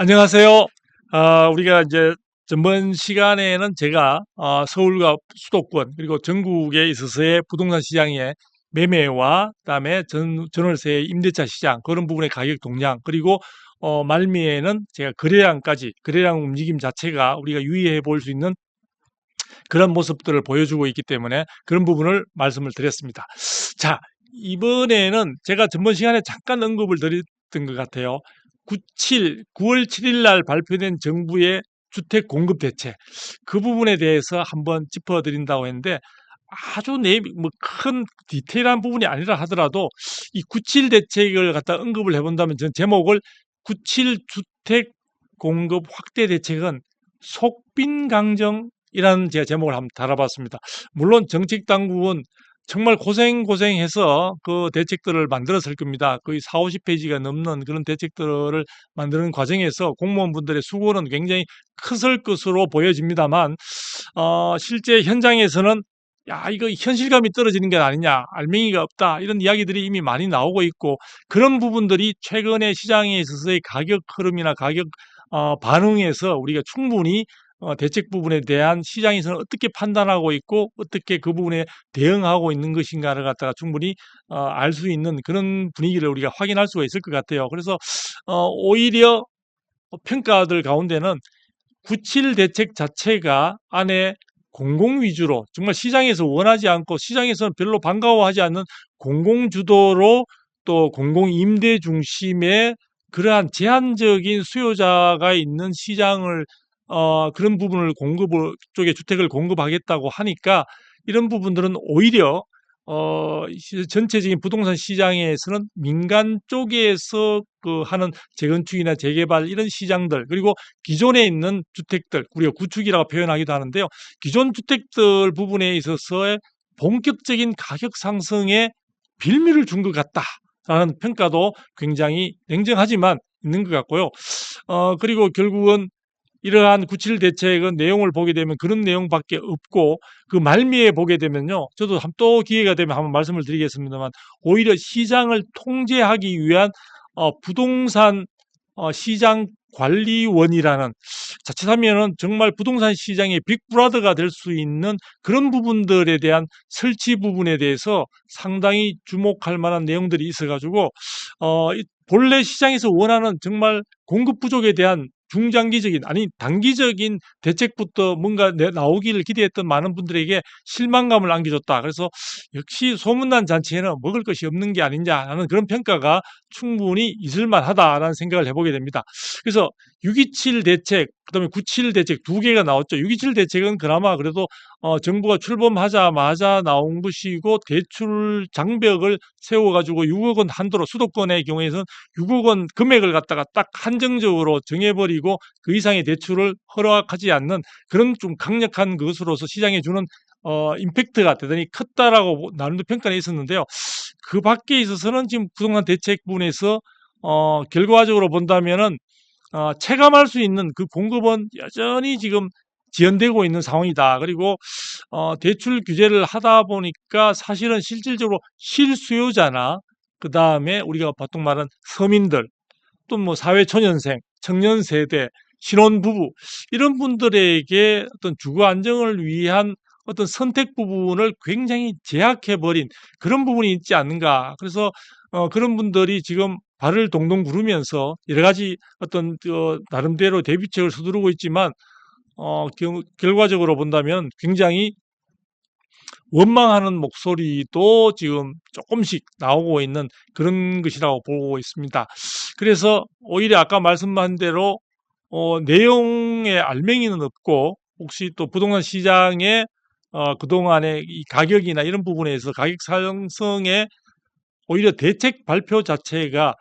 안녕하세요. 우리가 이제 전번 시간에는 제가 서울과 수도권 그리고 전국에 있어서의 부동산 시장의 매매와 그다음에 전월세의 임대차 시장 그런 부분의 가격 동향 그리고 말미에는 제가 거래량까지 거래량 움직임 자체가 우리가 유의해 볼 수 있는 그런 모습들을 보여주고 있기 때문에 그런 부분을 말씀을 드렸습니다. 자, 이번에는 제가 전번 시간에 잠깐 언급을 드렸던 것 같아요. 9월 7일 날 발표된 정부의 주택 공급 대책 그 부분에 대해서 한번 짚어드린다고 했는데 아주 큰 디테일한 부분이 아니라 하더라도 이 97 대책을 갖다 언급을 해본다면 전 제목을 97 주택 공급 확대 대책은 속빈 강정이라는 제가 제목을 한번 달아봤습니다. 물론 정책 당국은 정말 고생해서 그 대책들을 만들었을 겁니다. 거의 4, 50페이지가 넘는 그런 대책들을 만드는 과정에서 공무원분들의 수고는 굉장히 크을 것으로 보여집니다만, 실제 현장에서는 야, 이거 현실감이 떨어지는 게 아니냐, 알맹이가 없다, 이런 이야기들이 이미 많이 나오고 있고, 그런 부분들이 최근에 시장에 있어서의 가격 흐름이나 가격 반응에서 우리가 충분히 대책 부분에 대한 시장에서는 어떻게 판단하고 있고 어떻게 그 부분에 대응하고 있는 것인가를 갖다가 충분히 알 수 있는 그런 분위기를 우리가 확인할 수가 있을 것 같아요. 그래서 오히려 평가들 가운데는 97 대책 자체가 안에 공공 위주로 정말 시장에서 원하지 않고 시장에서는 별로 반가워하지 않는 공공 주도로 또 공공 임대 중심의 그러한 제한적인 수요자가 있는 시장을 그런 부분을 공급을 쪽에 주택을 공급하겠다고 하니까 이런 부분들은 오히려 전체적인 부동산 시장에서는 민간 쪽에서 그 하는 재건축이나 재개발 이런 시장들 그리고 기존에 있는 주택들 우리가 구축이라고 표현하기도 하는데요. 기존 주택들 부분에 있어서의 본격적인 가격 상승에 빌미를 준 것 같다라는 평가도 굉장히 냉정하지만 있는 것 같고요. 그리고 결국은 이러한 97 대책은 내용을 보게 되면 그런 내용밖에 없고 그 말미에 보게 되면요. 저도 또 기회가 되면 한번 말씀을 드리겠습니다만 오히려 시장을 통제하기 위한 부동산 시장 관리원이라는 자칫하면은 정말 부동산 시장의 빅브라더가 될 수 있는 그런 부분들에 대한 설치 부분에 대해서 상당히 주목할 만한 내용들이 있어가지고 본래 시장에서 원하는 정말 공급 부족에 대한 중장기적인 아니 단기적인 대책부터 뭔가 나오기를 기대했던 많은 분들에게 실망감을 안겨줬다. 그래서 역시 소문난 잔치에는 먹을 것이 없는 게 아니냐라는 그런 평가가 충분히 있을 만하다라는 생각을 해보게 됩니다. 그래서 6.27 대책, 그다음에 9.7 대책 두 개가 나왔죠. 6.27 대책은 그나마 그래도 정부가 출범하자마자 나온 것이고 대출 장벽을 세워가지고 6억 원 한도로 수도권의 경우에서는 6억 원 금액을 갖다가 딱 한정적으로 정해버리고 그 이상의 대출을 허락하지 않는 그런 좀 강력한 것으로서 시장에 주는 임팩트가 대단히 컸다라고 나름대로 평가는 있었는데요. 그 밖에 있어서는 지금 부동산 대책 부분에서 결과적으로 본다면은 체감할 수 있는 그 공급은 여전히 지금 지연되고 있는 상황이다. 그리고 대출 규제를 하다 보니까 사실은 실질적으로 실수요자나 그 다음에 우리가 보통 말하는 서민들 또 뭐 사회초년생, 청년 세대, 신혼부부 이런 분들에게 어떤 주거 안정을 위한 어떤 선택 부분을 굉장히 제약해버린 그런 부분이 있지 않는가. 그래서 그런 분들이 지금 발을 동동 구르면서 여러 가지 어떤 나름대로 대비책을 서두르고 있지만 결과적으로 본다면 굉장히 원망하는 목소리도 지금 조금씩 나오고 있는 그런 것이라고 보고 있습니다. 그래서 오히려 아까 말씀한 대로 내용의 알맹이는 없고 혹시 또 부동산 시장의 그동안의 이 가격이나 이런 부분에서 가격 상승에 오히려 대책 발표 자체가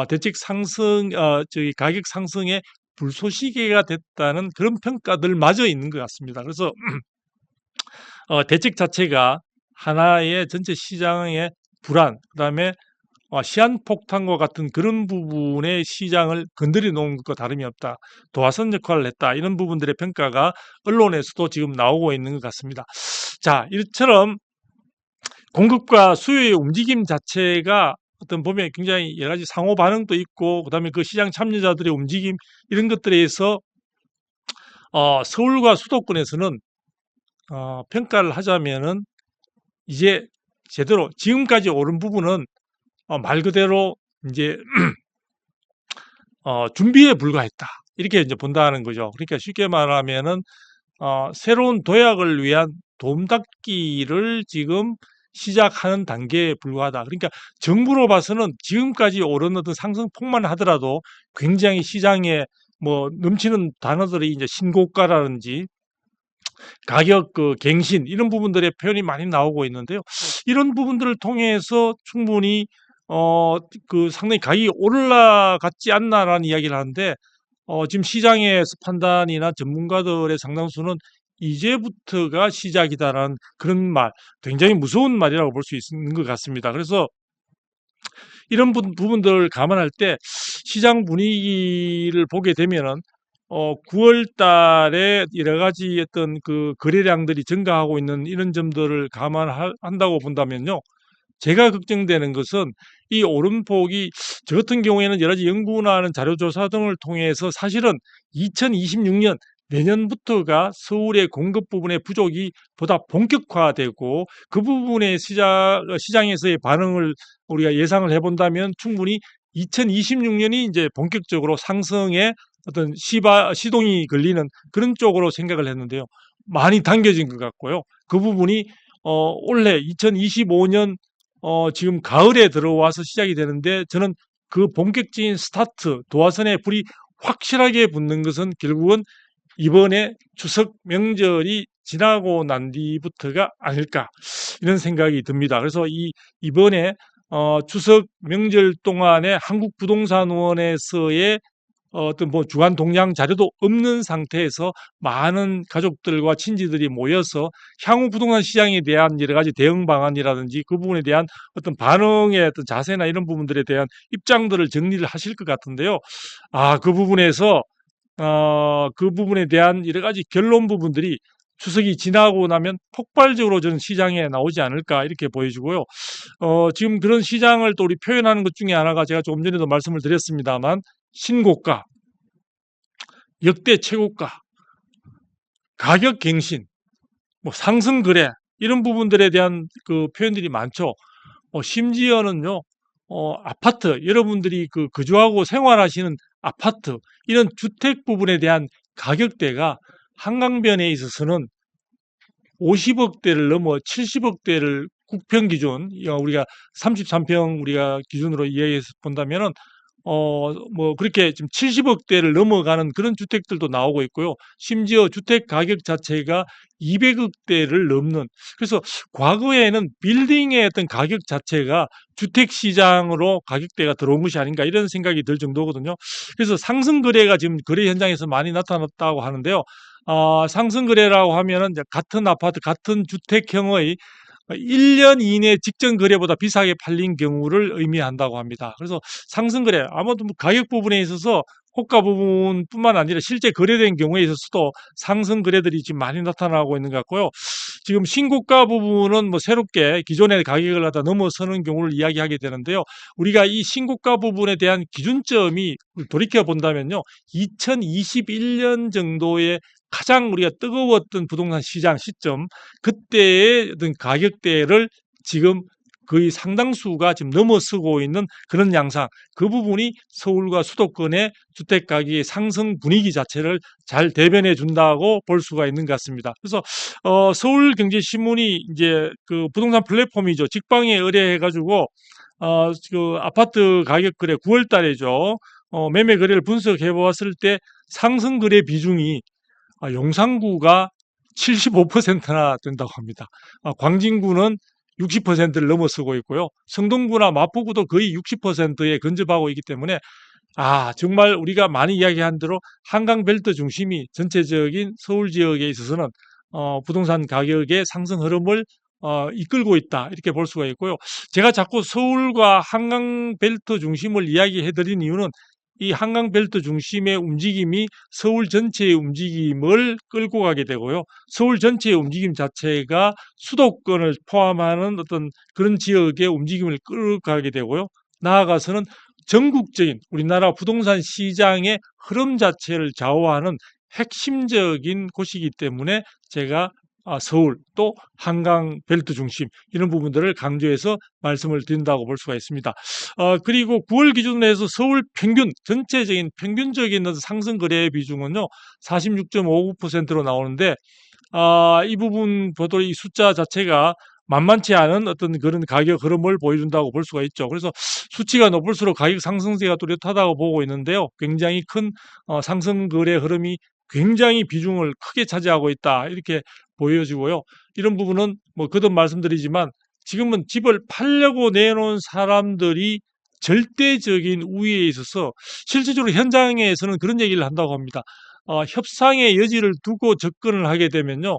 대책 상승, 저기 가격 상승의 불쏘시개가 됐다는 그런 평가들마저 있는 것 같습니다. 그래서 대책 자체가 하나의 전체 시장의 불안, 그다음에 시한폭탄과 같은 그런 부분의 시장을 건드려 놓은 것과 다름이 없다. 도화선 역할을 했다. 이런 부분들의 평가가 언론에서도 지금 나오고 있는 것 같습니다. 자, 이처럼 공급과 수요의 움직임 자체가 어떤 보면 굉장히 여러 가지 상호 반응도 있고 그다음에 그 시장 참여자들의 움직임 이런 것들에 의해서 서울과 수도권에서는 평가를 하자면은 이제 제대로 지금까지 오른 부분은 말 그대로 이제 준비에 불과했다. 이렇게 이제 본다는 거죠. 그러니까 쉽게 말하면은 새로운 도약을 위한 도움닫기를 지금 시작하는 단계에 불과하다. 그러니까 정부로 봐서는 지금까지 오른 어떤 상승폭만 하더라도 굉장히 시장에 뭐 넘치는 단어들이 이제 신고가라든지 가격 그 갱신 이런 부분들의 표현이 많이 나오고 있는데요. 이런 부분들을 통해서 충분히 그 상당히 가격이 올라갔지 않나라는 이야기를 하는데 지금 시장의 판단이나 전문가들의 상당수는 이제부터가 시작이다라는 그런 말, 굉장히 무서운 말이라고 볼 수 있는 것 같습니다. 그래서 이런 부분들을 감안할 때 시장 분위기를 보게 되면은 9월 달에 여러 가지 어떤 그 거래량들이 증가하고 있는 이런 점들을 감안한다고 본다면요. 제가 걱정되는 것은 이 오름폭이 저 같은 경우에는 여러 가지 연구나 하는 자료조사 등을 통해서 사실은 2026년 내년부터가 서울의 공급 부분의 부족이 보다 본격화되고 그 부분의 시장에서의 반응을 우리가 예상을 해본다면 충분히 2026년이 이제 본격적으로 상승의 어떤 시동이 걸리는 그런 쪽으로 생각을 했는데요. 많이 당겨진 것 같고요. 그 부분이 올해 2025년 지금 가을에 들어와서 시작이 되는데 저는 그 본격적인 스타트, 도화선에 불이 확실하게 붙는 것은 결국은 이번에 추석 명절이 지나고 난 뒤부터가 아닐까 이런 생각이 듭니다. 그래서 이번에 추석 명절 동안에 한국부동산원에서의 어떤 뭐 주간 동향 자료도 없는 상태에서 많은 가족들과 친지들이 모여서 향후 부동산 시장에 대한 여러 가지 대응 방안이라든지 그 부분에 대한 어떤 반응의 어떤 자세나 이런 부분들에 대한 입장들을 정리를 하실 것 같은데요. 그 부분에서 그 부분에 대한 여러 가지 결론 부분들이 추석이 지나고 나면 폭발적으로 저는 시장에 나오지 않을까 이렇게 보여지고요. 지금 그런 시장을 또 우리 표현하는 것 중에 하나가 제가 조금 전에도 말씀을 드렸습니다만 신고가, 역대 최고가, 가격 갱신, 뭐 상승 거래 이런 부분들에 대한 그 표현들이 많죠. 심지어는요, 아파트 여러분들이 그 거주하고 생활하시는 아파트 이런 주택 부분에 대한 가격대가 한강변에 있어서는 50억대를 넘어 70억대를 국평 기준 우리가 33평 우리가 기준으로 이해해서 본다면은 뭐 그렇게 지금 70억대를 넘어가는 그런 주택들도 나오고 있고요. 심지어 주택 가격 자체가 200억대를 넘는 그래서 과거에는 빌딩의 어떤 가격 자체가 주택 시장으로 가격대가 들어온 것이 아닌가 이런 생각이 들 정도거든요. 그래서 상승 거래가 지금 거래 현장에서 많이 나타났다고 하는데요. 상승 거래라고 하면은 이제 같은 아파트, 같은 주택형의 1년 이내 직전 거래보다 비싸게 팔린 경우를 의미한다고 합니다. 그래서 상승 거래, 아무래도 뭐 가격 부분에 있어서 호가 부분뿐만 아니라 실제 거래된 경우에 있어서도 상승 거래들이 지금 많이 나타나고 있는 것 같고요. 지금 신고가 부분은 뭐 새롭게 기존의 가격을 갖다 넘어서는 경우를 이야기하게 되는데요. 우리가 이 신고가 부분에 대한 기준점이 돌이켜 본다면요. 2021년 정도의 가장 우리가 뜨거웠던 부동산 시장 시점 그때의 어떤 가격대를 지금 거의 상당수가 지금 넘어서고 있는 그런 양상 그 부분이 서울과 수도권의 주택 가격의 상승 분위기 자체를 잘 대변해 준다고 볼 수가 있는 것 같습니다. 그래서 서울경제신문이 이제 그 부동산 플랫폼이죠. 직방에 의뢰해 가지고 그 아파트 가격 거래 9월 달에죠. 매매 거래를 분석해 보았을 때 상승 거래 비중이 용산구가 75%나 된다고 합니다. 광진구는 60%를 넘어서고 있고요. 성동구나 마포구도 거의 60%에 근접하고 있기 때문에 정말 우리가 많이 이야기한 대로 한강벨트 중심이 전체적인 서울 지역에 있어서는 부동산 가격의 상승 흐름을 이끌고 있다 이렇게 볼 수가 있고요. 제가 자꾸 서울과 한강벨트 중심을 이야기해 드린 이유는 이 한강벨트 중심의 움직임이 서울 전체의 움직임을 끌고 가게 되고요. 서울 전체의 움직임 자체가 수도권을 포함하는 어떤 그런 지역의 움직임을 끌고 가게 되고요. 나아가서는 전국적인 우리나라 부동산 시장의 흐름 자체를 좌우하는 핵심적인 곳이기 때문에 제가 서울 또 한강 벨트 중심 이런 부분들을 강조해서 말씀을 드린다고 볼 수가 있습니다. 그리고 9월 기준으로 해서 서울 평균 전체적인 평균적인 상승 거래 비중은요 46.59%로 나오는데 이 부분 보도 이 숫자 자체가 만만치 않은 어떤 그런 가격 흐름을 보여준다고 볼 수가 있죠. 그래서 수치가 높을수록 가격 상승세가 뚜렷하다고 보고 있는데요. 굉장히 큰 상승 거래 흐름이 굉장히 비중을 크게 차지하고 있다. 이렇게 보여지고요. 이런 부분은 뭐 거듭 말씀드리지만 지금은 집을 팔려고 내놓은 사람들이 절대적인 우위에 있어서 실질적으로 현장에서는 그런 얘기를 한다고 합니다. 협상의 여지를 두고 접근을 하게 되면요.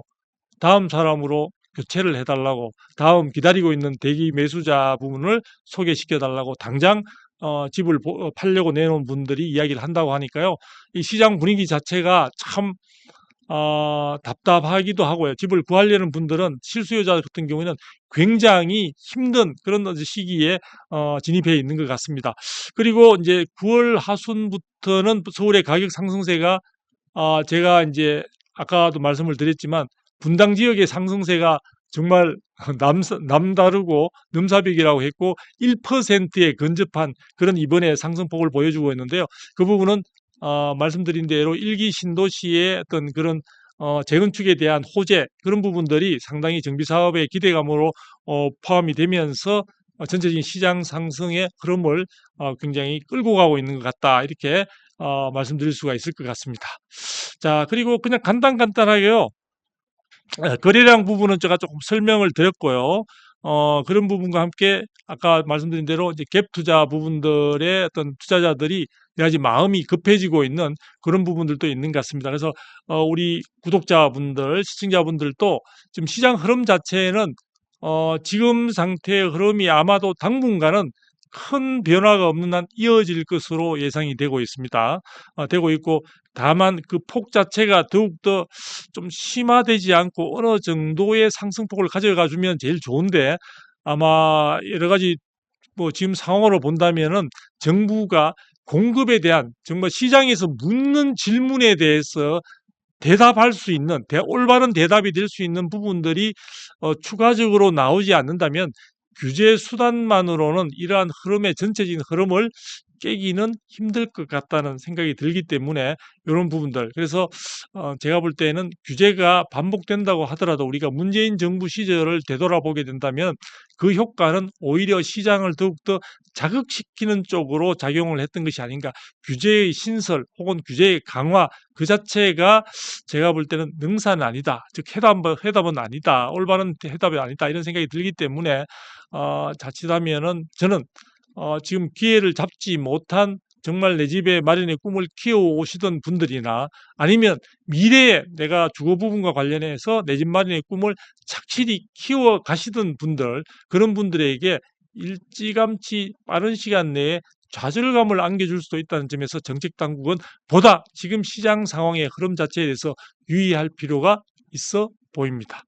다음 사람으로 교체를 해달라고 다음 기다리고 있는 대기 매수자 부분을 소개시켜 달라고 당장 집을 팔려고 내놓은 분들이 이야기를 한다고 하니까요. 이 시장 분위기 자체가 참 답답하기도 하고요. 집을 구하려는 분들은 실수요자 같은 경우에는 굉장히 힘든 그런 시기에 진입해 있는 것 같습니다. 그리고 이제 9월 하순부터는 서울의 가격 상승세가 제가 이제 아까도 말씀을 드렸지만 분당 지역의 상승세가 정말 남다르고 넘사벽이라고 했고 1%에 근접한 그런 이번에 상승폭을 보여주고 있는데요. 그 부분은 말씀드린 대로 일기 신도시의 어떤 그런 재건축에 대한 호재 그런 부분들이 상당히 정비 사업의 기대감으로 포함이 되면서 전체적인 시장 상승의 흐름을 굉장히 끌고 가고 있는 것 같다 이렇게 말씀드릴 수가 있을 것 같습니다. 자, 그리고 그냥 간단하게요. 거래량 부분은 제가 조금 설명을 드렸고요. 그런 부분과 함께 아까 말씀드린 대로 이제 갭 투자 부분들의 어떤 투자자들이 여러 가지 마음이 급해지고 있는 그런 부분들도 있는 것 같습니다. 그래서 우리 구독자분들, 시청자분들도 지금 시장 흐름 자체는 지금 상태의 흐름이 아마도 당분간은 큰 변화가 없는 한 이어질 것으로 예상이 되고 있습니다. 되고 있고 다만 그 폭 자체가 더욱더 좀 심화되지 않고 어느 정도의 상승폭을 가져가 주면 제일 좋은데 아마 여러 가지 뭐 지금 상황으로 본다면은 정부가 공급에 대한 정말 시장에서 묻는 질문에 대해서 대답할 수 있는 올바른 대답이 될 수 있는 부분들이 추가적으로 나오지 않는다면 규제 수단만으로는 이러한 흐름의 전체적인 흐름을 깨기는 힘들 것 같다는 생각이 들기 때문에 이런 부분들 그래서 제가 볼 때는 규제가 반복된다고 하더라도 우리가 문재인 정부 시절을 되돌아보게 된다면 그 효과는 오히려 시장을 더욱더 자극시키는 쪽으로 작용을 했던 것이 아닌가. 규제의 신설 혹은 규제의 강화 그 자체가 제가 볼 때는 능사는 아니다. 즉 해답은 아니다. 올바른 해답이 아니다. 이런 생각이 들기 때문에 자칫하면은 저는 지금 기회를 잡지 못한 정말 내 집에 마련의 꿈을 키워오시던 분들이나 아니면 미래에 내가 주거 부분과 관련해서 내 집 마련의 꿈을 착실히 키워 가시던 분들 그런 분들에게 일찌감치 빠른 시간 내에 좌절감을 안겨줄 수도 있다는 점에서 정책 당국은 보다 지금 시장 상황의 흐름 자체에 대해서 유의할 필요가 있어 보입니다.